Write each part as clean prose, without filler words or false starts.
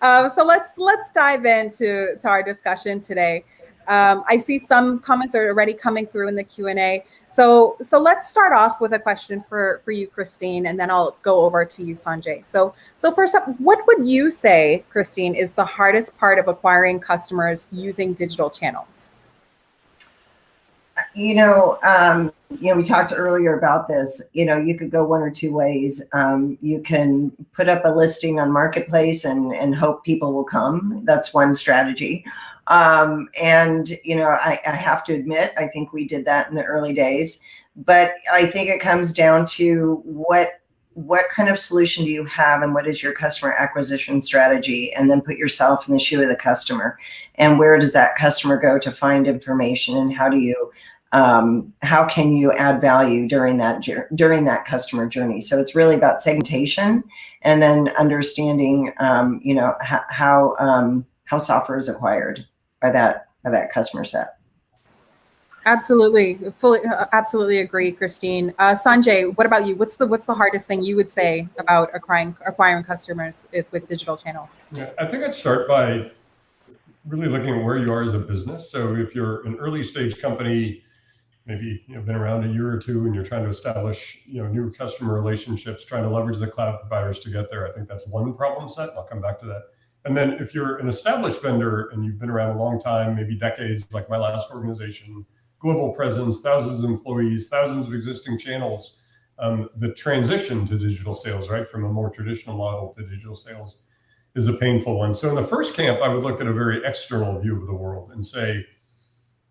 So let's dive into our discussion today. I see some comments are already coming through in the Q&A. So let's start off with a question for you, Christine, and then I'll go over to you, Sanjay. So first up, what would you say, Christine, is the hardest part of acquiring customers using digital channels? We talked earlier about this. You could go one or two ways. You can put up a listing on Marketplace and hope people will come. That's one strategy. I have to admit, I think we did that in the early days, but I think it comes down to what kind of solution do you have and what is your customer acquisition strategy, and then put yourself in the shoe of the customer, and where does that customer go to find information, and how can you add value during that customer journey. So it's really about segmentation, and then understanding how software is acquired by that customer set. Absolutely, absolutely agree, Christine. Sanjay, what about you? What's the hardest thing you would say about acquiring customers with digital channels? Yeah, I think I'd start by really looking at where you are as a business. So if you're an early stage company, maybe been around a year or two, and you're trying to establish new customer relationships, trying to leverage the cloud providers to get there, I think that's one problem set. I'll come back to that. And then if you're an established vendor and you've been around a long time, maybe decades, like my last organization, global presence, thousands of employees, thousands of existing channels, the transition to digital sales, right, from a more traditional model to digital sales is a painful one. So in the first camp, I would look at a very external view of the world and say,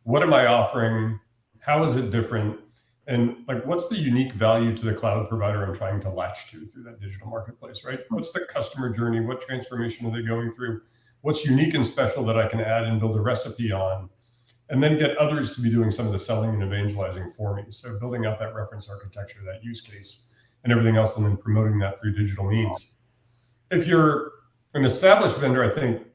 what am I offering? How is it different? And what's the unique value to the cloud provider I'm trying to latch to through that digital marketplace, right? What's the customer journey? What transformation are they going through? What's unique and special that I can add and build a recipe on? And then get others to be doing some of the selling and evangelizing for me. So building out that reference architecture, that use case, and everything else, and then promoting that through digital means. If you're an established vendor, I think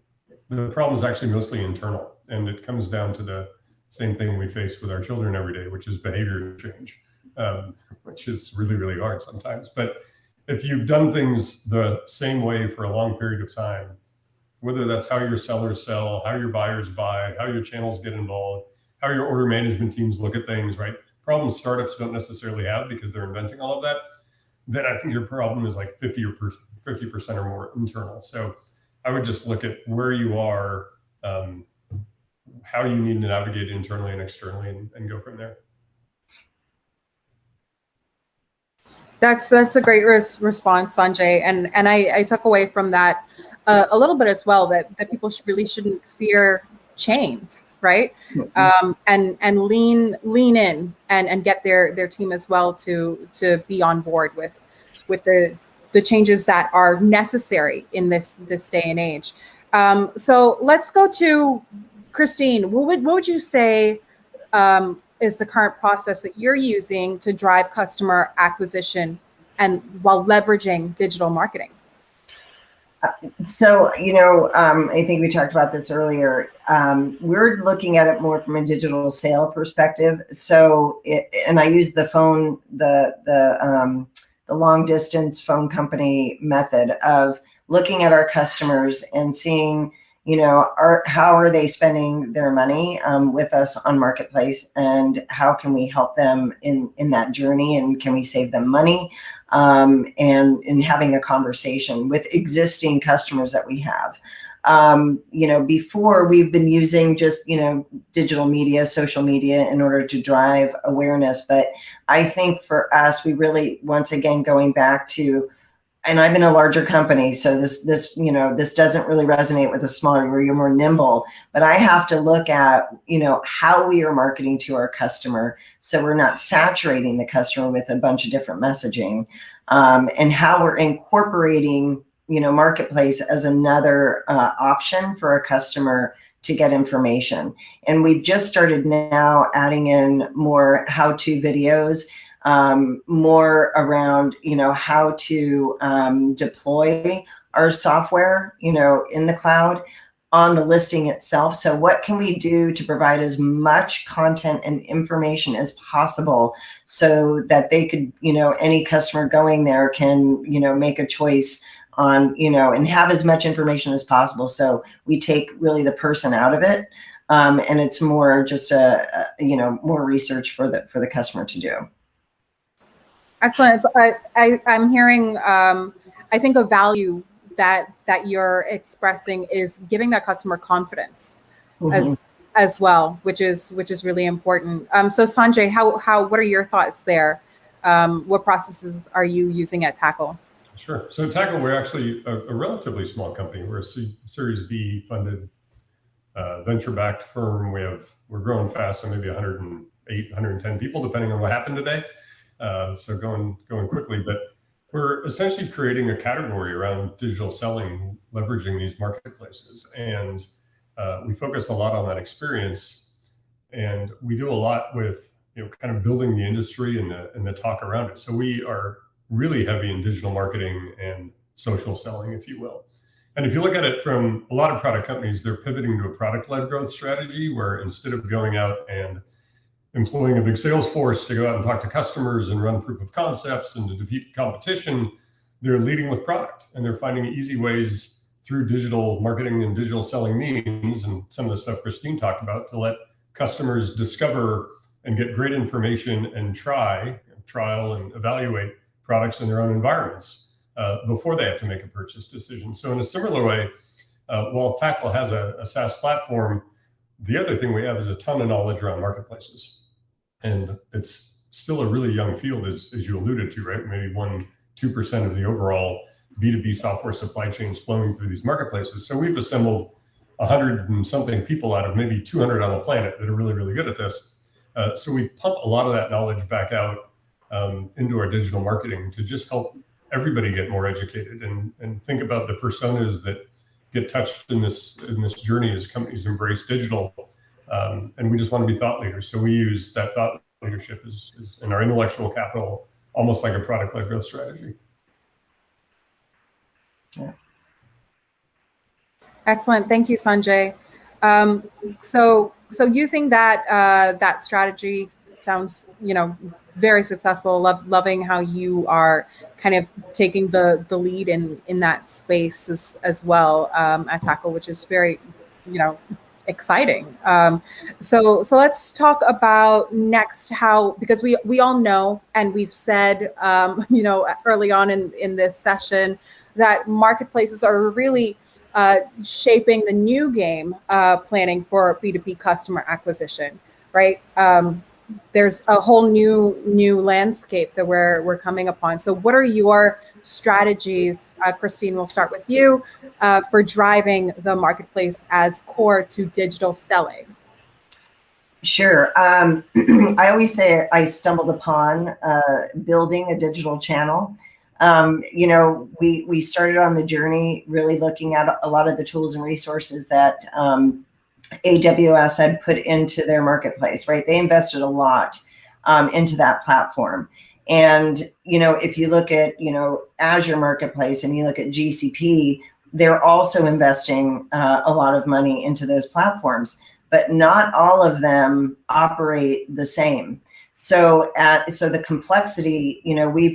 the problem is actually mostly internal. And it comes down to the same thing we face with our children every day, which is behavior change, which is really, really hard sometimes. But if you've done things the same way for a long period of time, whether that's how your sellers sell, how your buyers buy, how your channels get involved, how your order management teams look at things, right? Problems startups don't necessarily have because they're inventing all of that. Then I think your problem is like 50% or more internal. So I would just look at where you are, how you need to navigate internally and externally, and go from there. That's a great response, Sanjay. And I took away from that a little bit as well, that people really shouldn't fear change, right? And lean in and get their team as well to be on board with the changes that are necessary in this day and age. So let's go to Christine. What would you say is the current process that you're using to drive customer acquisition and while leveraging digital marketing? I think we talked about this earlier. We're looking at it more from a digital sale perspective. And I use the phone, the long distance phone company method of looking at our customers and seeing, how are they spending their money with us on Marketplace, and how can we help them in that journey, and can we save them money, and having a conversation with existing customers that we have. Before we've been using just, digital media, social media in order to drive awareness. But I think for us, we really, once again, going back to, and I'm in a larger company, so this doesn't really resonate with a smaller, where you're more nimble, but I have to look at, how we are marketing to our customer, so we're not saturating the customer with a bunch of different messaging, and how we're incorporating, Marketplace as another option for a customer to get information. And we've just started now adding in more how-to videos, more around, how to deploy our software, in the cloud on the listing itself. So what can we do to provide as much content and information as possible so that they could, any customer going there can, make a choice on, and have as much information as possible. So we take really the person out of it. And it's more just more research for the customer to do. Excellent. So I'm hearing, I think a value that you're expressing is giving that customer confidence as well, which is really important. So Sanjay, what are your thoughts there? What processes are you using at Tackle? Sure. So Tackle, we're actually a relatively small company. We're a Series B funded venture-backed firm. We're growing fast, so maybe 108, 110 people, depending on what happened today. So going quickly, but we're essentially creating a category around digital selling, leveraging these marketplaces. And we focus a lot on that experience. And we do a lot with, kind of building the industry and the talk around it. So we are really heavy in digital marketing and social selling, if you will. And if you look at it from a lot of product companies, they're pivoting to a product-led growth strategy where instead of going out and employing a big sales force to go out and talk to customers and run proof of concepts and to defeat competition, they're leading with product. And they're finding easy ways through digital marketing and digital selling means, and some of the stuff Christine talked about, to let customers discover and get great information and trial and evaluate products in their own environments before they have to make a purchase decision. So in a similar way, while Tackle has a SaaS platform, the other thing we have is a ton of knowledge around marketplaces. And it's still a really young field, as you alluded to, right? Maybe 1-2% of the overall B2B software supply chains flowing through these marketplaces. So we've assembled 100 and something people out of maybe 200 on the planet that are really, really good at this. So we pump a lot of that knowledge back out into our digital marketing to just help everybody get more educated and think about the personas that get touched in this journey as companies embrace digital. And we just want to be thought leaders. So we use that thought leadership as in our intellectual capital, almost like a product-led growth strategy. Yeah. Excellent. Thank you, Sanjay. So using that strategy sounds, very successful. Loving how you are kind of taking the lead in that space as well at Tackle, which is very, exciting. So let's talk about next because we all know, and we've said, early on in this session, that marketplaces are really shaping the new game planning for B2B customer acquisition, right? There's a whole new landscape that we're coming upon. So what are your strategies, Christine, we'll start with you, for driving the marketplace as core to digital selling? Sure. I always say I stumbled upon building a digital channel. We started on the journey really looking at a lot of the tools and resources that AWS had put into their marketplace, right? They invested a lot into that platform. And, if you look at, Azure Marketplace and you look at GCP, they're also investing a lot of money into those platforms, but not all of them operate the same. So the complexity,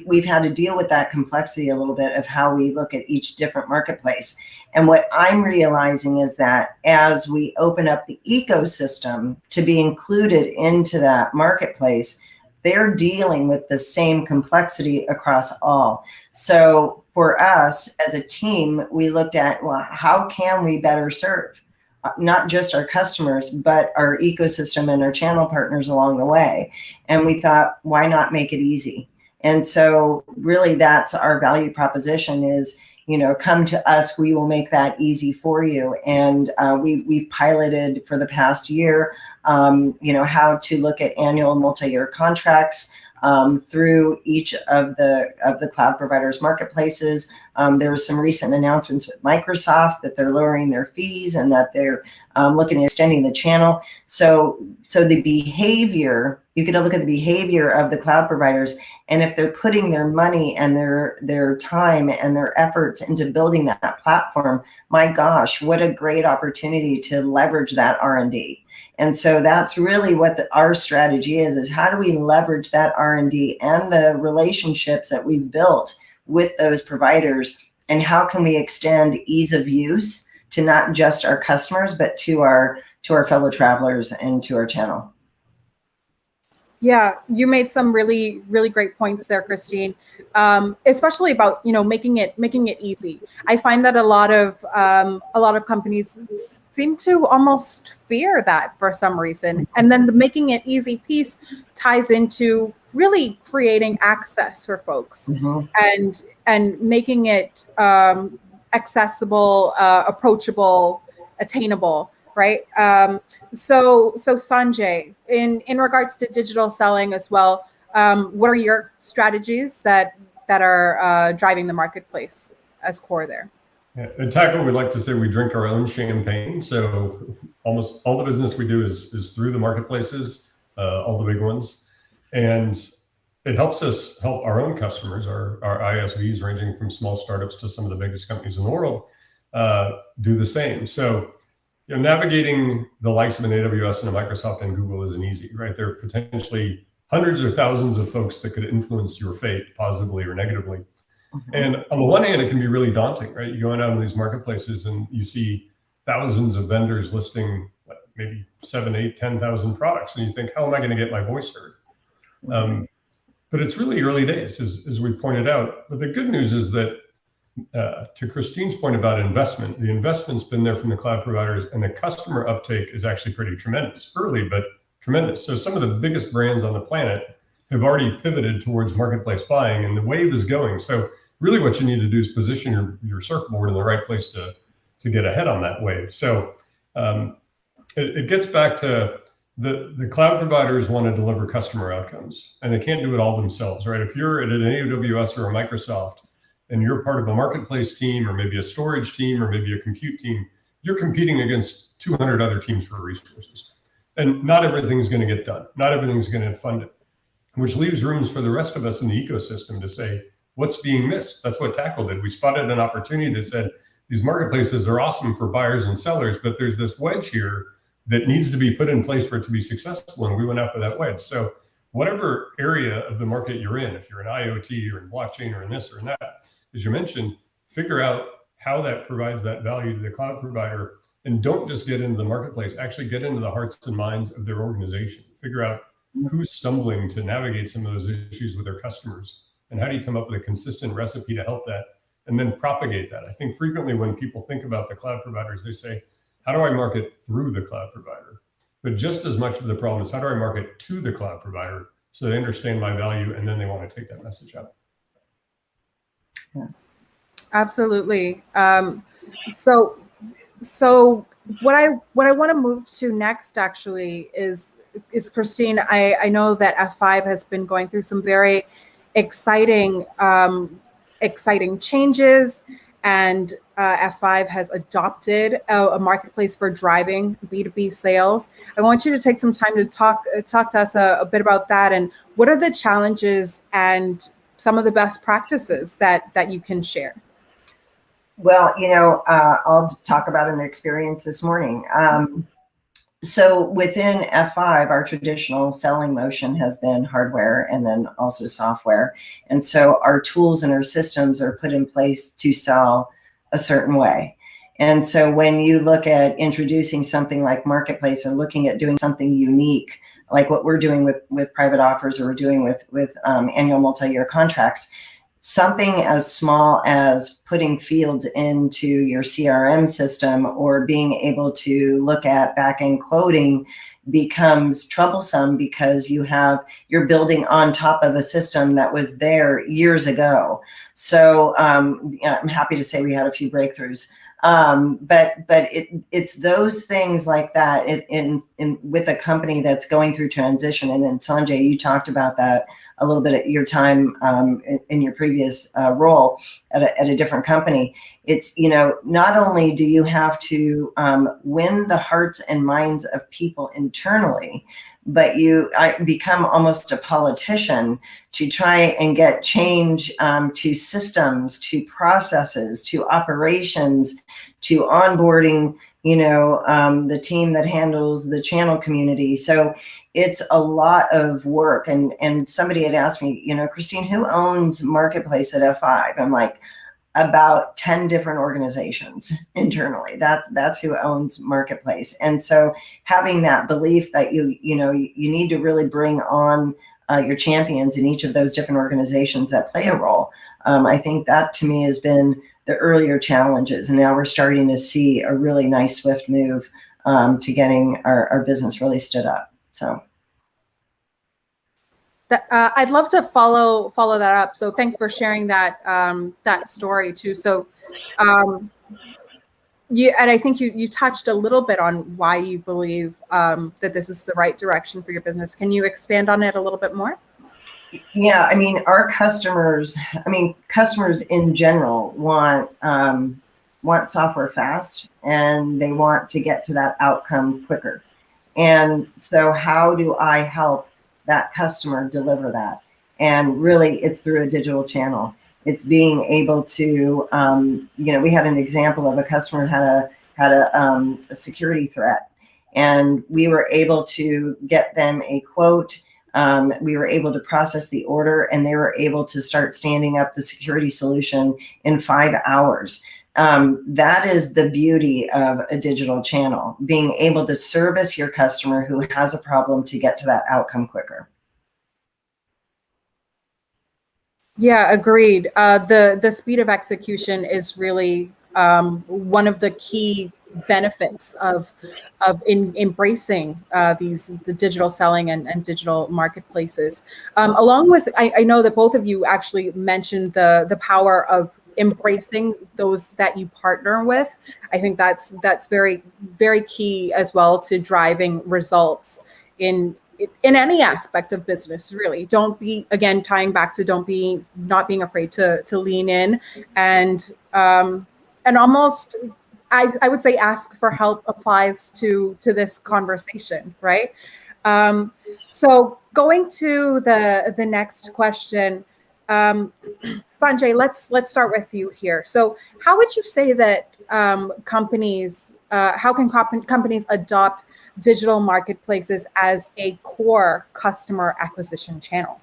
we've had to deal with that complexity a little bit of how we look at each different marketplace. And what I'm realizing is that as we open up the ecosystem to be included into that marketplace, they're dealing with the same complexity across all. So for us as a team, we looked at, well, how can we better serve not just our customers, but our ecosystem and our channel partners along the way? And we thought, why not make it easy? And so really that's our value proposition is, come to us, we will make that easy for you. And we've piloted for the past year, how to look at annual multi-year contracts through each of the cloud providers' marketplaces. There was some recent announcements with Microsoft that they're lowering their fees and that they're looking at extending the channel. So the behavior, you can look at the behavior of the cloud providers, and if they're putting their money and their time and their efforts into building that platform, my gosh, what a great opportunity to leverage that R&D. And so that's really what our strategy is how do we leverage that R&D and the relationships that we've built with those providers and how can we extend ease of use to not just our customers, but to our fellow travelers and to our channel. Yeah, you made some really, really great points there, Christine. Especially about making it easy. I find that a lot of companies seem to almost fear that for some reason, and then the making it easy piece ties into really creating access for folks, and making it accessible, approachable, attainable. Right. So Sanjay, in regards to digital selling as well, what are your strategies that are driving the marketplace as core there? Yeah, at Tackle, we like to say we drink our own champagne. So almost all the business we do is through the marketplaces, all the big ones, and it helps us help our own customers, our ISVs, ranging from small startups to some of the biggest companies in the world, do the same. So navigating the likes of an AWS and a Microsoft and Google isn't easy, right? There are potentially hundreds or thousands of folks that could influence your fate positively or negatively. And on the one hand, it can be really daunting, right? You go out into these marketplaces and you see thousands of vendors listing maybe 7, 8, 10,000 products. And you think, how am I going to get my voice heard? But it's really early days, as we pointed out. But the good news is that to Christine's point about investment, the investment's been there from the cloud providers, and the customer uptake is actually pretty tremendous, early, but tremendous. So some of the biggest brands on the planet have already pivoted towards marketplace buying, and the wave is going. So really what you need to do is position your surfboard in the right place to get ahead on that wave. So it gets back to the cloud providers want to deliver customer outcomes, and they can't do it all themselves, right? If you're at an AWS or a Microsoft, and you're part of a marketplace team, or maybe a storage team, or maybe a compute team, you're competing against 200 other teams for resources. And not everything's going to get done. Not everything's going to get funded, which leaves rooms for the rest of us in the ecosystem to say, what's being missed? That's what Tackle did. We spotted an opportunity that said, these marketplaces are awesome for buyers and sellers, but there's this wedge here that needs to be put in place for it to be successful. And we went after that wedge. So whatever area of the market you're in, if you're in IoT or in blockchain or in this or in that, as you mentioned, figure out how that provides that value to the cloud provider, and don't just get into the marketplace, actually get into the hearts and minds of their organization. Figure out who's stumbling to navigate some of those issues with their customers, and how do you come up with a consistent recipe to help that, and then propagate that. I think frequently when people think about the cloud providers, they say, how do I market through the cloud provider? But just as much of the problem is, how do I market to the cloud provider so they understand my value, and then they want to take that message out? Yeah. Absolutely. So what I want to move to next actually is Christine. I know that F5 has been going through some very exciting changes, and F5 has adopted a marketplace for driving B2B sales. I want you to take some time to talk to us a bit about that, and what are the challenges and some of the best practices that you can share? Well, I'll talk about an experience this morning. So within F5, our traditional selling motion has been hardware and then also software. And so our tools and our systems are put in place to sell a certain way. And so when you look at introducing something like Marketplace, or looking at doing something unique, like what we're doing with private offers, or we're doing with annual multi-year contracts, something as small as putting fields into your CRM system, or being able to look at back-end quoting, becomes troublesome because you're building on top of a system that was there years ago. So I'm happy to say we had a few breakthroughs. But it's those things like that in with a company that's going through transition. And Sanjay, you talked about that a little bit at your time in your previous role at a different company. It's, not only do you have to win the hearts and minds of people internally, but I become almost a politician to try and get change to systems, to processes, to operations, to onboarding, the team that handles the channel community. So it's a lot of work. And somebody had asked me, Christine, who owns Marketplace at F5? I'm like, about 10 different organizations internally. That's who owns Marketplace. And so having that belief that you need to really bring on your champions in each of those different organizations that play a role. I think that to me has been the earlier challenges. And now we're starting to see a really nice swift move to getting our business really stood up. So. I'd love to follow that up. So thanks for sharing that that story too. So, and I think you touched a little bit on why you believe that this is the right direction for your business. Can you expand on it a little bit more? Yeah, I mean, customers in general want software fast, and they want to get to that outcome quicker. And so how do I help that customer deliver that? And really, it's through a digital channel. It's being able to, we had an example of a customer had a security threat, and we were able to get them a quote. We were able to process the order, and they were able to start standing up the security solution in 5 hours. That is the beauty of a digital channel, being able to service your customer who has a problem to get to that outcome quicker. Yeah, agreed. The speed of execution is really one of the key benefits of embracing the digital selling and digital marketplaces. Along with, I know that both of you actually mentioned the power of embracing those that you partner with. I think that's very, very key as well to driving results in any aspect of business. Really, don't be, again, tying back to not being afraid to lean in and almost, I would say ask for help applies to this conversation, right? So going to the next question, Sanjay, let's start with you here. So how would you say that companies adopt digital marketplaces as a core customer acquisition channel?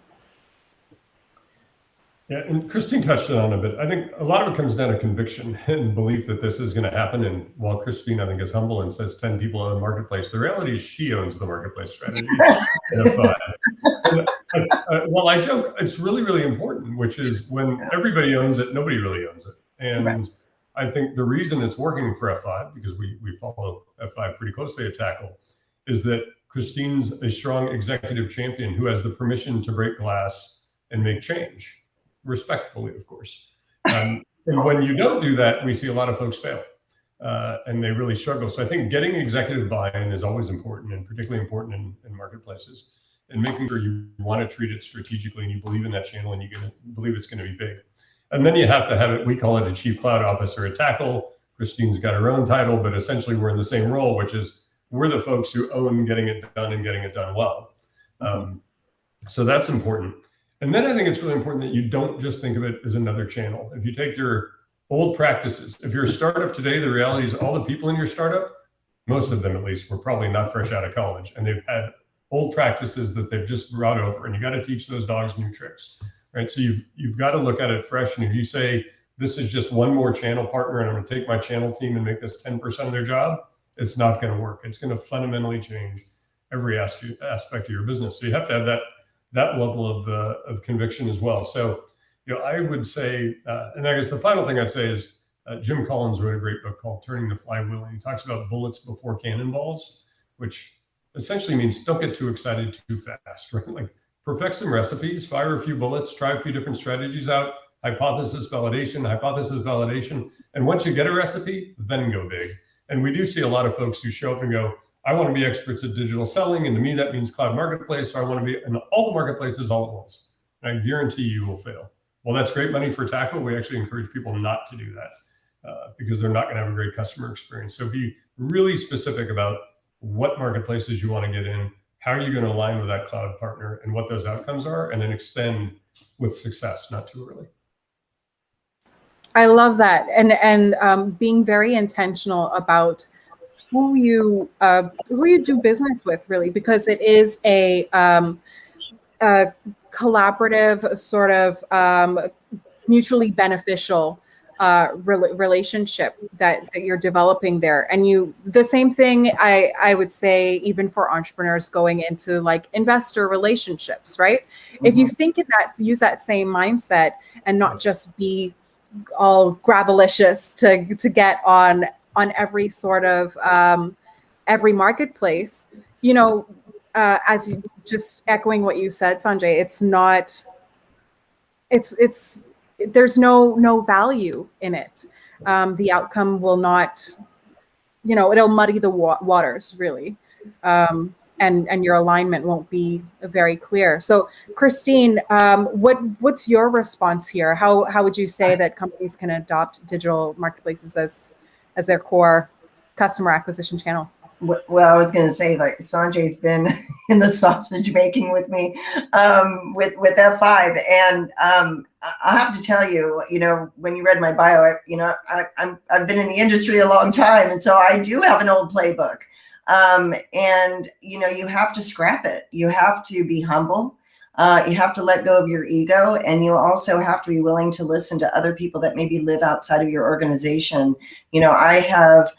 Yeah, and Christine touched on it a bit. I think a lot of it comes down to conviction and belief that this is going to happen. And while Christine, I think, is humble and says 10 people own the marketplace, the reality is she owns the marketplace strategy. Well, I joke, it's really, really important, which is when everybody owns it, nobody really owns it. And right. I think the reason it's working for F5, because we follow F5 pretty closely at Tackle, is that Christine's a strong executive champion who has the permission to break glass and make change. Respectfully, of course. And when you don't do that, we see a lot of folks fail and they really struggle. So I think getting executive buy-in is always important, and particularly important in marketplaces, and making sure you want to treat it strategically and you believe in that channel and you believe it's going to be big. And then you have to have it, we call it a chief cloud officer at Tackle. Christine's got her own title, but essentially we're in the same role, which is we're the folks who own getting it done and getting it done well. So that's important. And then I think it's really important that you don't just think of it as another channel. If you take your old practices, if you're a startup today, the reality is all the people in your startup, most of them at least, were probably not fresh out of college, and they've had old practices that they've just brought over, and you got to teach those dogs new tricks, right? So you've got to look at it fresh. And if you say, this is just one more channel partner and I'm going to take my channel team and make this 10% of their job, it's not going to work. It's going to fundamentally change every aspect of your business. So you have to have that level of conviction as well. So, I would say, and I guess the final thing I'd say is Jim Collins wrote a great book called Turning the Flywheel, and he talks about bullets before cannonballs, which essentially means don't get too excited too fast, right? Like perfect some recipes, fire a few bullets, try a few different strategies out, hypothesis validation. And once you get a recipe, then go big. And we do see a lot of folks who show up and go, I want to be experts at digital selling, and to me that means cloud marketplace. So I want to be in all the marketplaces all at once. And I guarantee you will fail. Well, that's great money for Tackle. We actually encourage people not to do that because they're not going to have a great customer experience. So be really specific about what marketplaces you want to get in, how are you going to align with that cloud partner, and what those outcomes are, and then extend with success, not too early. I love that, and being very intentional about who you do business with, really, because it is a collaborative, sort of mutually beneficial relationship that you're developing there. And the same thing I would say even for entrepreneurs going into like investor relationships, right? If you think in that, use that same mindset and not just be all grabalicious to get on every sort of every marketplace, as you just echoing what you said, Sanjay, it's there's no value in it. The outcome will not, it'll muddy the waters really. And your alignment won't be very clear. So Christine, what's your response here? How would you say that companies can adopt digital marketplaces as their core customer acquisition channel? Well, I was going to say, like, Sanjay's been in the sausage making with me with F5, and I have to tell you, when you read my bio, I've been in the industry a long time, and so I do have an old playbook. And you have to scrap it. You have to be humble. You have to let go of your ego, and you also have to be willing to listen to other people that maybe live outside of your organization. I have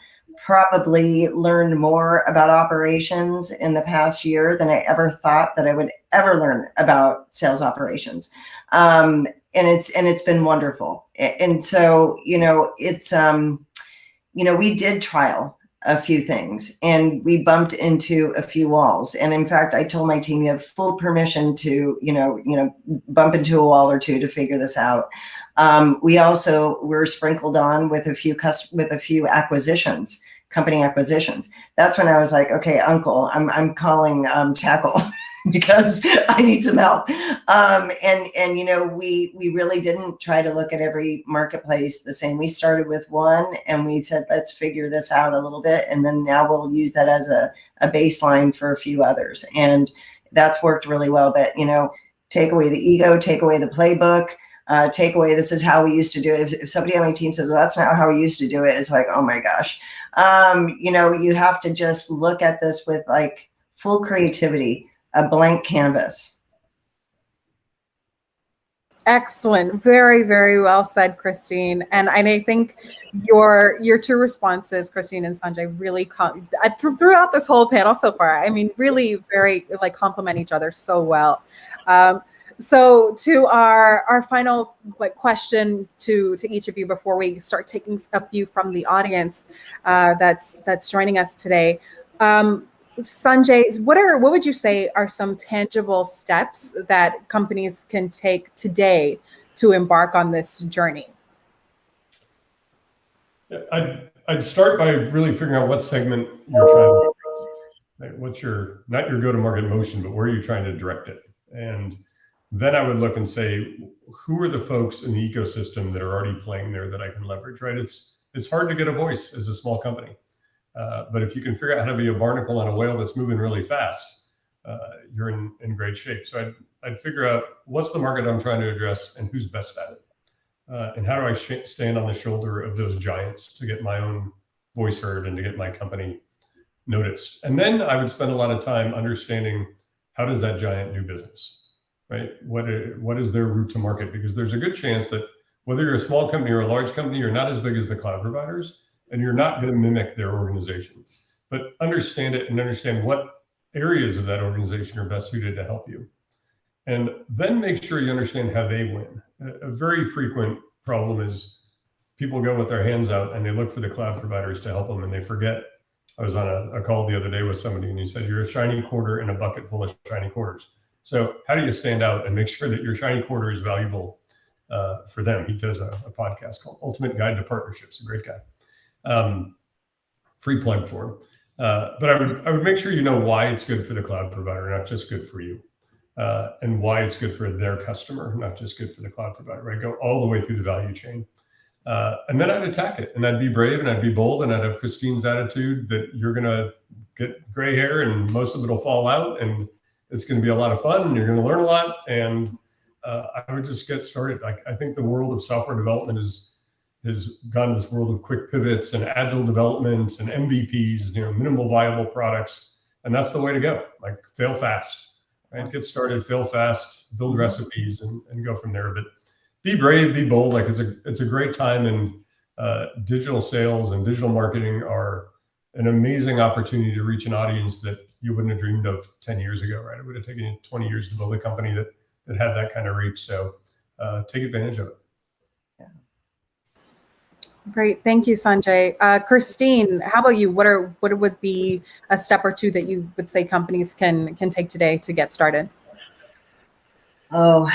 probably learned more about operations in the past year than I ever thought that I would ever learn about sales operations. And it's been wonderful. And so, we did trial a few things and we bumped into a few walls. And in fact, I told my team, you have full permission to, bump into a wall or two to figure this out. We also were sprinkled on with a few acquisitions, company acquisitions. That's when I was like, okay, uncle, I'm calling tackle because I need some help. We really didn't try to look at every marketplace the same. We started with one and we said, let's figure this out a little bit. And then now we'll use that as a baseline for a few others. And that's worked really well. But, take away the ego, take away the playbook, take away, this is how we used to do it. If somebody on my team says, well, that's not how we used to do it, it's like, oh my gosh. You have to just look at this with like full creativity, a blank canvas. Excellent. Very, very well said, Christine. And I think your two responses, Christine and Sanjay, really throughout this whole panel so far, really very complement each other so well. So to our final question to each of you before we start taking a few from the audience that's joining us today. Sanjay, what would you say are some tangible steps that companies can take today to embark on this journey? I'd start by really figuring out what segment you're trying to address. What's not your go-to-market motion, but where are you trying to direct it? And then I would look and say, who are the folks in the ecosystem that are already playing there that I can leverage, right? It's hard to get a voice as a small company. But if you can figure out how to be a barnacle on a whale that's moving really fast, you're in great shape. So I'd figure out what's the market I'm trying to address and who's best at it. And how do I stand on the shoulder of those giants to get my own voice heard and to get my company noticed? And then I would spend a lot of time understanding, how does that giant do business, right? What is their route to market? Because there's a good chance that whether you're a small company or a large company, you're not as big as the cloud providers, and you're not going to mimic their organization. But understand it and understand what areas of that organization are best suited to help you. And then make sure you understand how they win. A very frequent problem is people go with their hands out and they look for the cloud providers to help them, and they forget. I was on a call the other day with somebody and he said, you're a shiny quarter in a bucket full of shiny quarters. So how do you stand out and make sure that your shiny quarter is valuable for them? He does a podcast called Ultimate Guide to Partnerships, a great guy. Free plug for him. But I would make sure you know why it's good for the cloud provider, not just good for you, and why it's good for their customer, not just good for the cloud provider, right? Go all the way through the value chain. And then I'd attack it, and I'd be brave and I'd be bold, and I'd have Christine's attitude that you're going to get gray hair and most of it will fall out, and it's going to be a lot of fun and you're going to learn a lot. And I would just get started. I think the world of software development has gone to this world of quick pivots and agile development and MVPs, minimal viable products. And that's the way to go. Fail fast, right? Get started, fail fast, build recipes and go from there. But be brave, be bold. Like it's a great time, and digital sales and digital marketing are an amazing opportunity to reach an audience that you wouldn't have dreamed of 10 years ago, right? It would have taken you 20 years to build a company that had that kind of reach. So take advantage of it. Great. Thank you, Sanjay. Christine, how about you? What would be a step or two that you would say companies can take today to get started? Oh,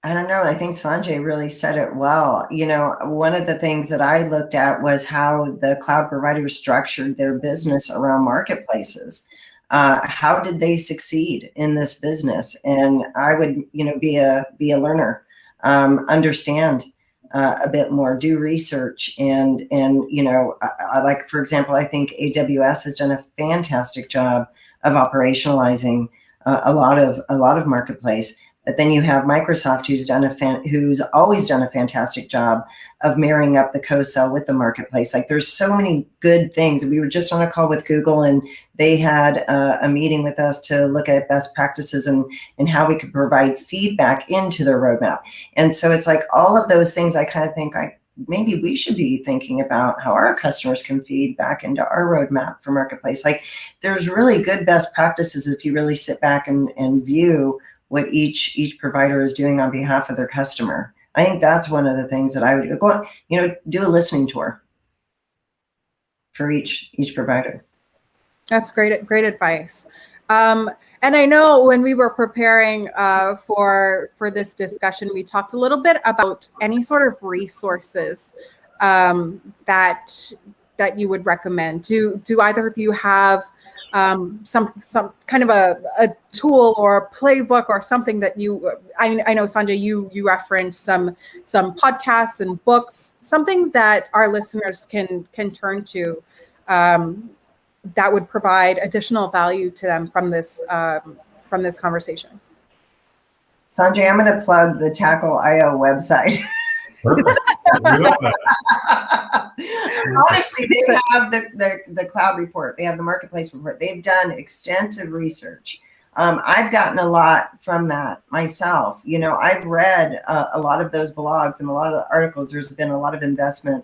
I don't know. I think Sanjay really said it well. You know, one of the things that I looked at was how the cloud providers structured their business around marketplaces. How did they succeed in this business? And I would, you know, be a learner, understand a bit more, do research, and you know, I like, for example, I think AWS has done a fantastic job of operationalizing a lot of marketplace. But then you have Microsoft, who's always done a fantastic job of marrying up the co-sell with the marketplace. Like, there's so many good things. We were just on a call with Google, and they had a meeting with us to look at best practices and how we could provide feedback into their roadmap. And so it's like all of those things. I kind of think maybe we should be thinking about how our customers can feed back into our roadmap for marketplace. Like, there's really good best practices if you really sit back and view what each provider is doing on behalf of their customer. I think that's one of the things that I would go on, you know, do a listening tour for each provider. That's great advice. And I know when we were preparing for this discussion, we talked a little bit about any sort of resources that you would recommend. Do either of you have some kind of a tool or a playbook or something that I know, Sanjay, you referenced some podcasts and books, something that our listeners can turn to that would provide additional value to them from this conversation. Sanjay, I'm going to plug the Tackle.io website. Perfect. We love that. Honestly, they have the cloud report. They have the marketplace report. They've done extensive research. I've gotten a lot from that myself. You know, I've read a lot of those blogs and a lot of the articles. There's been a lot of investment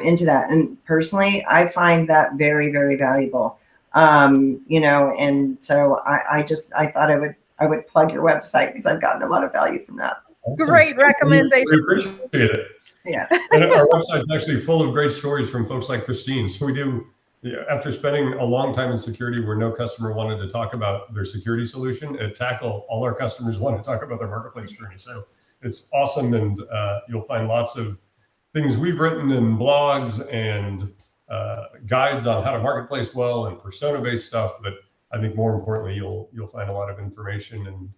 into that. And personally, I find that very, very valuable. You know, and so I thought I would plug your website because I've gotten a lot of from that. Awesome. Great recommendation. We appreciate it. Yeah. And our website's actually full of great stories from folks like Christine. So we do, after spending a long time in security where no customer wanted to talk about their security solution, at Tackle, all our customers want to talk about their marketplace journey. So it's awesome. And you'll find lots of things we've written in blogs and guides on how to marketplace well and persona-based stuff. But I think more importantly, you'll find a lot of information and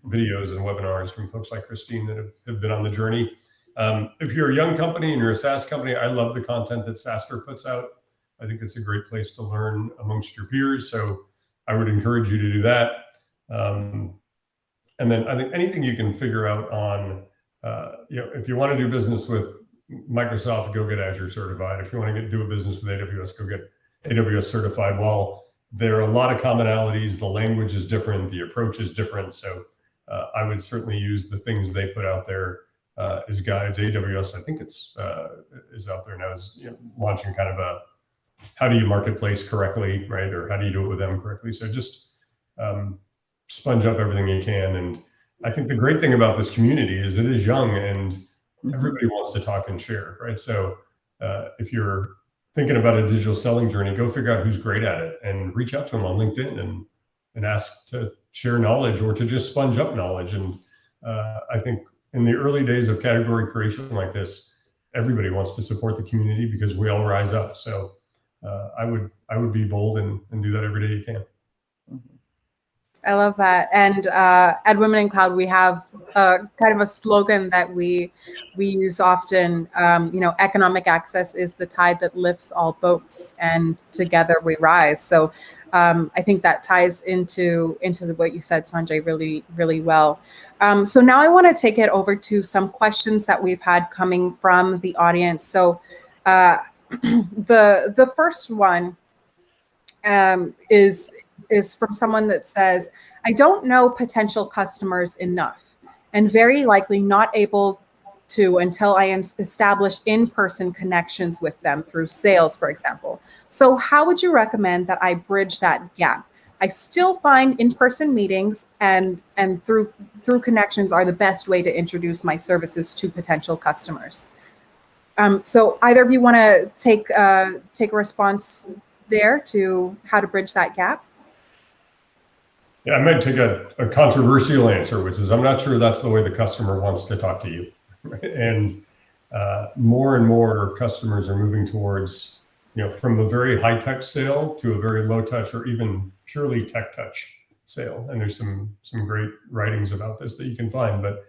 videos and webinars from folks like Christine that have been on the journey. If you're a young company and you're a SaaS company, I love the content that SaaStr puts out. I think it's a great place to learn amongst your peers. So I would encourage you to do that. And then I think anything you can figure out on, you know, if you want to do business with Microsoft, go get Azure certified. If you want to do a business with AWS, go get AWS certified. While there are a lot of commonalities, the language is different, the approach is different. So I would certainly use the things they put out there as guides. AWS, I think is out there now, is, you know, launching kind of a how do you marketplace correctly, right? Or how do you do it with them correctly? So just sponge up everything you can. And I think the great thing about this community is it is young and everybody wants to talk and share, right? So if you're thinking about a digital selling journey, go figure out who's great at it and reach out to them on LinkedIn and ask to share knowledge or to just sponge up knowledge. And I think in the early days of category creation like this, everybody wants to support the community because we all rise up. So I would be bold and do that every day you can. I love that. And at Women in Cloud, we have kind of a slogan that we use often. You know, economic access is the tide that lifts all boats, and together we rise. So I think that ties into what you said, Sanjay, really, really well. So now I want to take it over to some questions that we've had coming from the audience. So the first one is from someone that says, I don't know potential customers enough, and very likely not able to until I establish in-person connections with them through sales, for example. So how would you recommend that I bridge that gap? I still find in-person meetings and through connections are the best way to introduce my services to potential customers. So either of you want to take a response there to how to bridge that gap? Yeah, I might take a controversial answer, which is I'm not sure that's the way the customer wants to talk to you. And more and more customers are moving towards, from a very high touch sale to a very low touch or even purely tech touch sale. And there's some great writings about this that you can find. But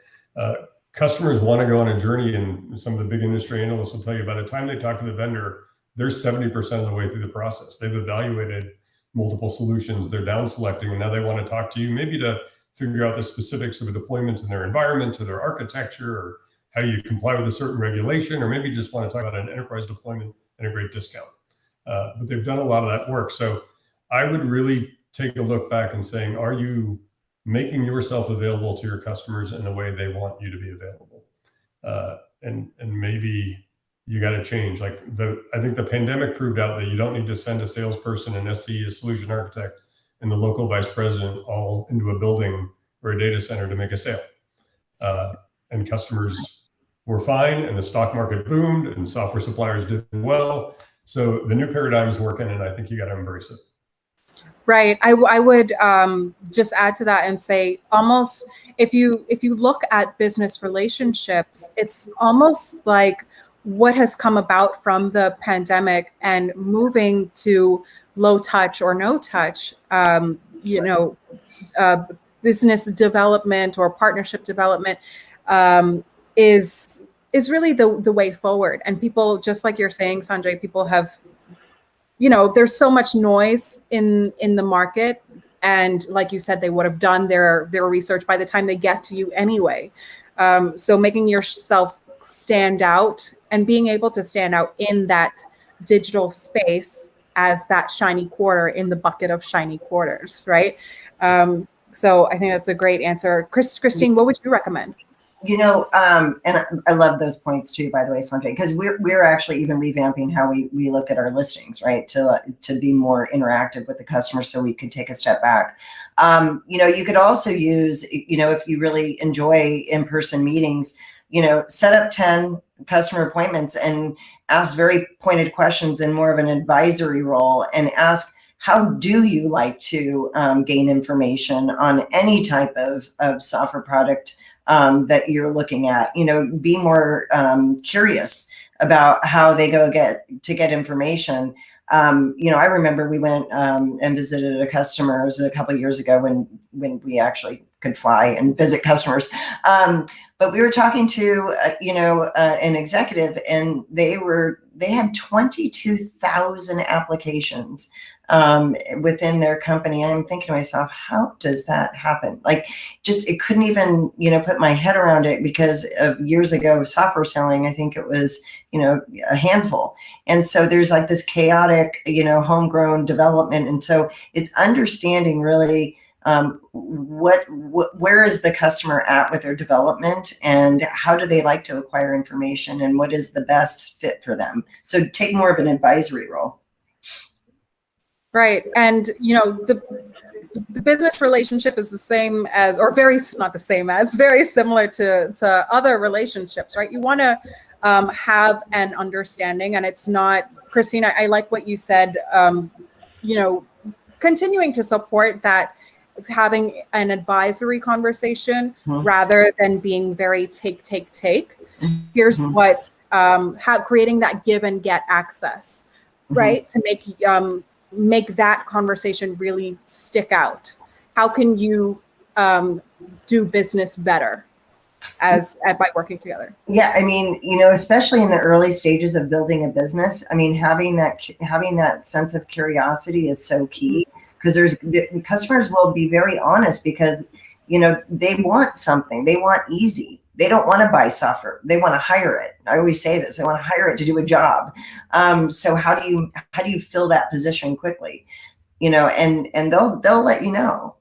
customers want to go on a journey, and some of the big industry analysts will tell you by the time they talk to the vendor, they're 70% of the way through the process. They've evaluated multiple solutions, they're down selecting, and now they want to talk to you maybe to figure out the specifics of a deployment in their environment, or their architecture, or how you comply with a certain regulation, or maybe just want to talk about an enterprise deployment and a great discount. But they've done a lot of that work. So I would really take a look back and saying, are you making yourself available to your customers in the way they want you to be available? And maybe you got to change. I think the pandemic proved out that you don't need to send a salesperson, an SE, a solution architect, and the local vice president all into a building or a data center to make a sale. And customers were fine, and the stock market boomed, and software suppliers did well. So the new paradigm is working, and I think you got to embrace it. Right. I would just add to that and say, almost if you look at business relationships, it's almost like what has come about from the pandemic and moving to low touch or no touch, business development or partnership development is really the way forward. And people, just like you're saying, Sanjay, people have, there's so much noise in the market. And like you said, they would have done their research by the time they get to you anyway. So making yourself stand out and being able to stand out in that digital space as that shiny quarter in the bucket of shiny quarters, right? So I think that's a great answer. Christine, what would you recommend? And I love those points too, by the way, Sanjay, because we're actually even revamping how we look at our listings, right? To be more interactive with the customer, so we could take a step back. You could also use, if you really enjoy in-person meetings, set up 10 customer appointments and ask very pointed questions in more of an advisory role, and ask, how do you like to gain information on any type of software product that you're looking at? Be more curious about how they get information. I remember we went and visited a customer. It was a couple of years ago when we actually could fly and visit customers. But we were talking to an executive, and they had 22,000 applications within their company. And I'm thinking to myself, how does that happen? It couldn't even, put my head around it, because of years ago software selling, I think it was, a handful. And so there's this chaotic, homegrown development. And so it's understanding really where is the customer at with their development, and how do they like to acquire information, and what is the best fit for them? So take more of an advisory role. Right. And, the business relationship is the same as, or not the same as, very similar to other relationships, right? You want to have an understanding, and it's not, Christina, I like what you said, continuing to support that, having an advisory conversation rather than being very take. Here's what, creating that give and get access, right? To make that conversation really stick out. How can you do business better by working together? Yeah, especially in the early stages of building a business, having that sense of curiosity is so key, because the customers will be very honest, because they want something. They want easy. They don't want to buy software. They want to hire it. I always say this. They want to hire it to do a job. So how do you fill that position quickly? And they'll let you know.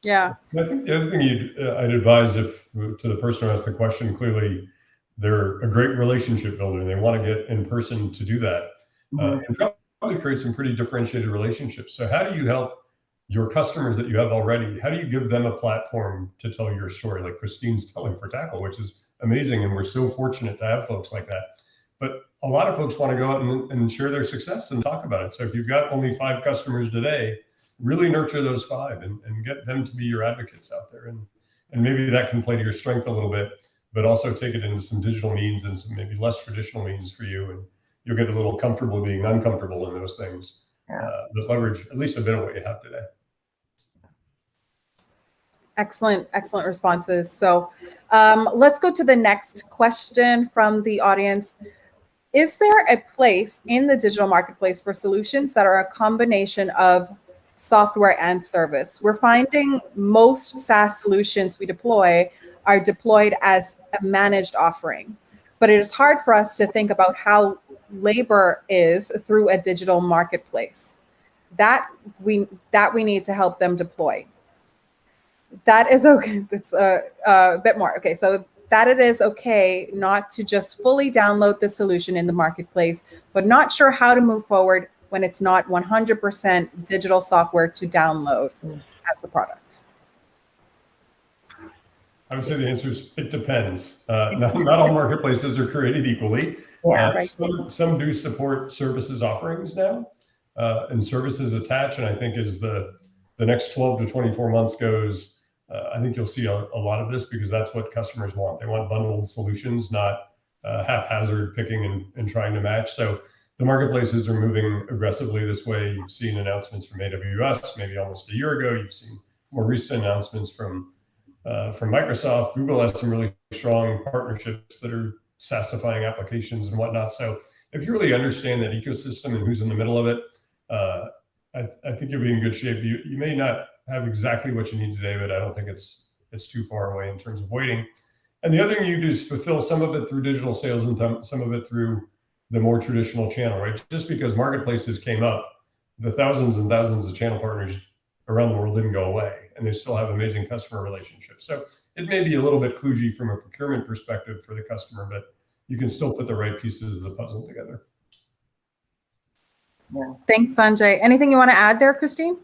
Yeah. I think the other thing I'd advise, if to the person who asked the question, clearly they're a great relationship builder. They want to get in person to do that, and probably create some pretty differentiated relationships. So how do you help your customers that you have already? How do you give them a platform to tell your story, like Christine's telling for Tackle, which is amazing, and we're so fortunate to have folks like that. But a lot of folks want to go out and share their success and talk about it. So if you've got only 5 customers today, really nurture those 5 and get them to be your advocates out there. And maybe that can play to your strength a little bit, but also take it into some digital means and some maybe less traditional means for you. And you'll get a little comfortable being uncomfortable in those things. But leverage at least a bit of what you have today. Excellent responses. So let's go to the next question from the audience. Is there a place in the digital marketplace for solutions that are a combination of software and service? We're finding most SaaS solutions we deploy are deployed as a managed offering, but it is hard for us to think about how labor is through a digital marketplace. That we need to help them deploy. That is okay. That's a bit more. Okay, so that it is okay not to just fully download the solution in the marketplace, but not sure how to move forward when it's not 100% digital software to download as the product. I would say the answer is it depends. Not all marketplaces are created equally. Some do support services offerings now, and services attach. And I think as the next 12 to 24 months goes, I think you'll see a lot of this, because that's what customers want. They want bundled solutions, not haphazard picking and trying to match. So the marketplaces are moving aggressively this way. You've seen announcements from AWS maybe almost a year ago. You've seen more recent announcements from Microsoft. Google has some really strong partnerships that are SaaSifying applications and whatnot. So if you really understand that ecosystem and who's in the middle of it, I think you'll be in good shape. You may not have exactly what you need today, but I don't think it's too far away in terms of waiting. And the other thing you do is fulfill some of it through digital sales and some of it through the more traditional channel, right? Just because marketplaces came up, the thousands and thousands of channel partners around the world didn't go away, and they still have amazing customer relationships. So it may be a little bit kludgy from a procurement perspective for the customer, but you can still put the right pieces of the puzzle together. Yeah. Thanks, Sanjay. Anything you want to add there, Christine?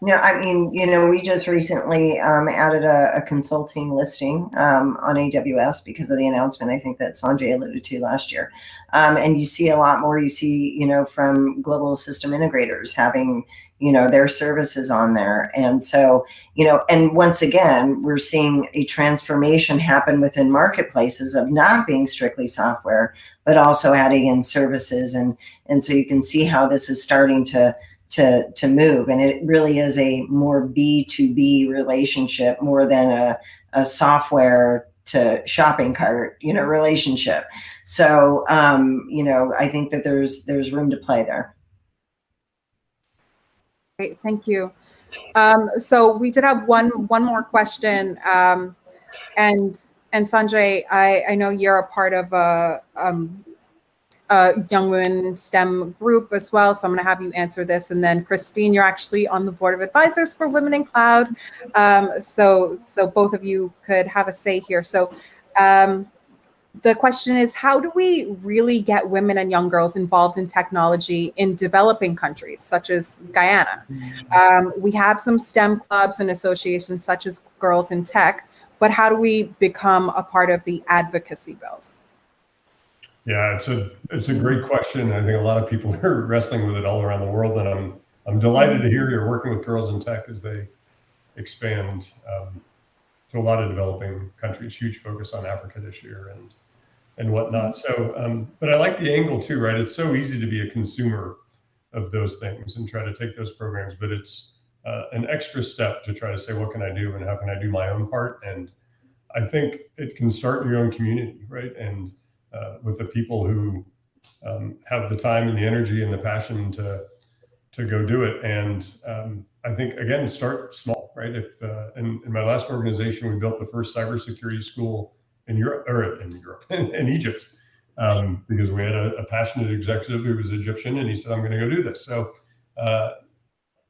No, I mean, we just recently added a consulting listing on AWS because of the announcement I think that Sanjay alluded to last year. And you see a lot more. You see, from global system integrators having, their services on there. And so, and once again, we're seeing a transformation happen within marketplaces of not being strictly software, but also adding in services. And so you can see how this is starting to move, and it really is a more B2B relationship more than a software to shopping cart, relationship. So, I think that there's room to play there. Great, thank you. So we did have one more question, and Sanjay, I know you're a part of a young women STEM group as well. So I'm going to have you answer this. And then Christine, you're actually on the board of advisors for Women in Cloud. So both of you could have a say here. So the question is, how do we really get women and young girls involved in technology in developing countries, such as Guyana? We have some STEM clubs and associations such as Girls in Tech, but how do we become a part of the advocacy build? Yeah, it's a great question. I think a lot of people are wrestling with it all around the world, and I'm delighted to hear you're working with Girls in Tech as they expand to a lot of developing countries. Huge focus on Africa this year and whatnot. So, but I like the angle too, right? It's so easy to be a consumer of those things and try to take those programs, but it's an extra step to try to say, what can I do and how can I do my own part? And I think it can start in your own community, right? And with the people who have the time and the energy and the passion to go do it. And I think, again, start small, right? If in my last organization, we built the first cybersecurity school in Egypt, because we had a passionate executive who was Egyptian, and he said, I'm going to go do this. So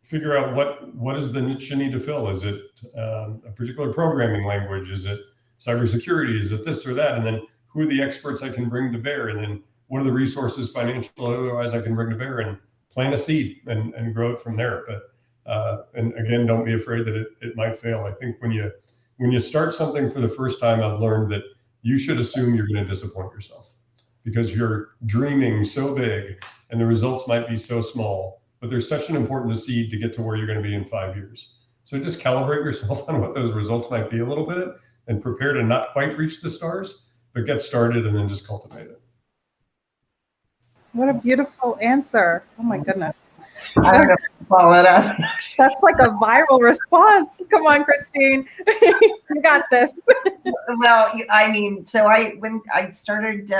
figure out what is the niche you need to fill. Is it a particular programming language? Is it cybersecurity? Is it this or that? And then who are the experts I can bring to bear? And then what are the resources, financial or otherwise, I can bring to bear, and plant a seed and grow it from there. But and again, don't be afraid that it might fail. I think when you start something for the first time, I've learned that you should assume you're going to disappoint yourself, because you're dreaming so big and the results might be so small, but there's such an important seed to get to where you're going to be in 5 years. So just calibrate yourself on what those results might be a little bit, and prepare to not quite reach the stars, but get started and then just cultivate it. What a beautiful answer. Oh my goodness. I don't know if I follow it up. That's like a viral response. Come on, Christine. You got this. Well, I mean, so when I started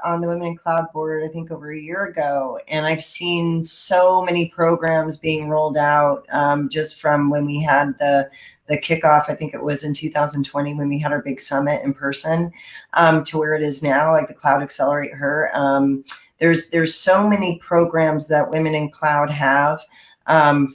on the Women in Cloud board, I think over a year ago, and I've seen so many programs being rolled out just from when we had the kickoff. I think it was in 2020 when we had our big summit in person, to where it is now, like the Cloud Accelerate Her. There's so many programs that Women in Cloud have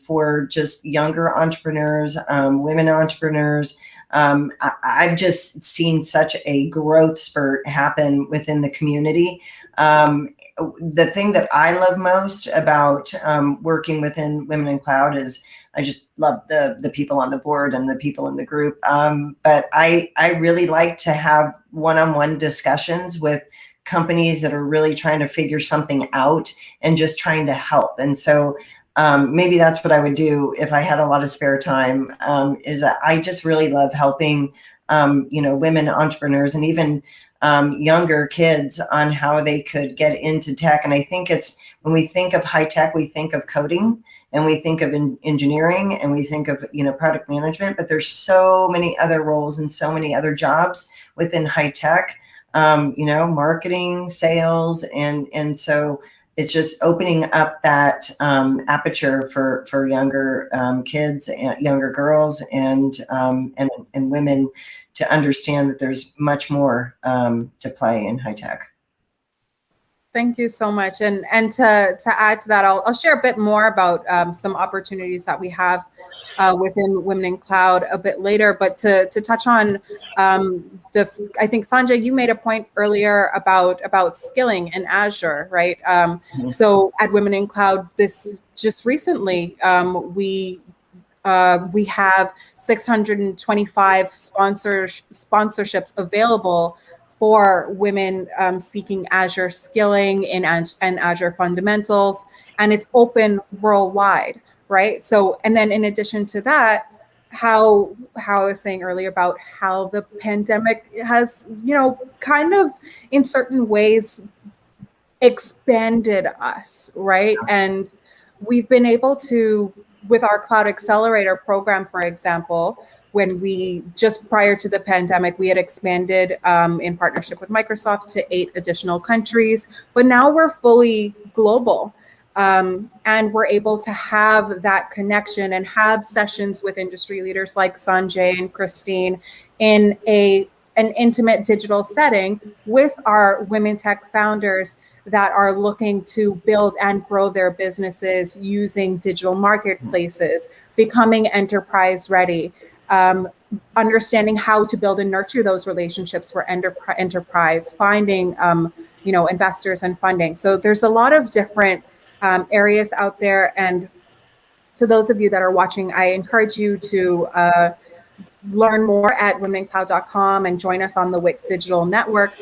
for just younger entrepreneurs, women entrepreneurs. I've just seen such a growth spurt happen within the community. The thing that I love most about working within Women in Cloud is I just love the people on the board and the people in the group. But I really like to have one-on-one discussions with companies that are really trying to figure something out and just trying to help. And so maybe that's what I would do if I had a lot of spare time, is that I just really love helping, women entrepreneurs and even younger kids on how they could get into tech. And I think when we think of high tech, we think of coding and we think of engineering and we think of, product management, but there's so many other roles and so many other jobs within high tech. Marketing, sales, and so it's just opening up that aperture for younger kids and younger girls and women to understand that there's much more to play in high tech. Thank you so much. And to add to that, I'll share a bit more about some opportunities that we have within Women in Cloud a bit later. But to touch on I think Sanjay, you made a point earlier about skilling in Azure, right? So at Women in Cloud, this just recently we have 625 sponsorships available for women seeking Azure skilling and Azure fundamentals, and it's open worldwide, right? So, and then in addition to that, how I was saying earlier about how the pandemic has, kind of in certain ways expanded us, right? And we've been able to, with our Cloud Accelerator program, for example, when we just prior to the pandemic, we had expanded in partnership with Microsoft to 8 additional countries, but now we're fully global. And we're able to have that connection and have sessions with industry leaders like Sanjay and Christine in an intimate digital setting with our women tech founders that are looking to build and grow their businesses using digital marketplaces, becoming enterprise ready, understanding how to build and nurture those relationships for enterprise, finding investors and funding. So there's a lot of different areas out there. And to those of you that are watching, I encourage you to learn more at womencloud.com and join us on the WIC Digital Network.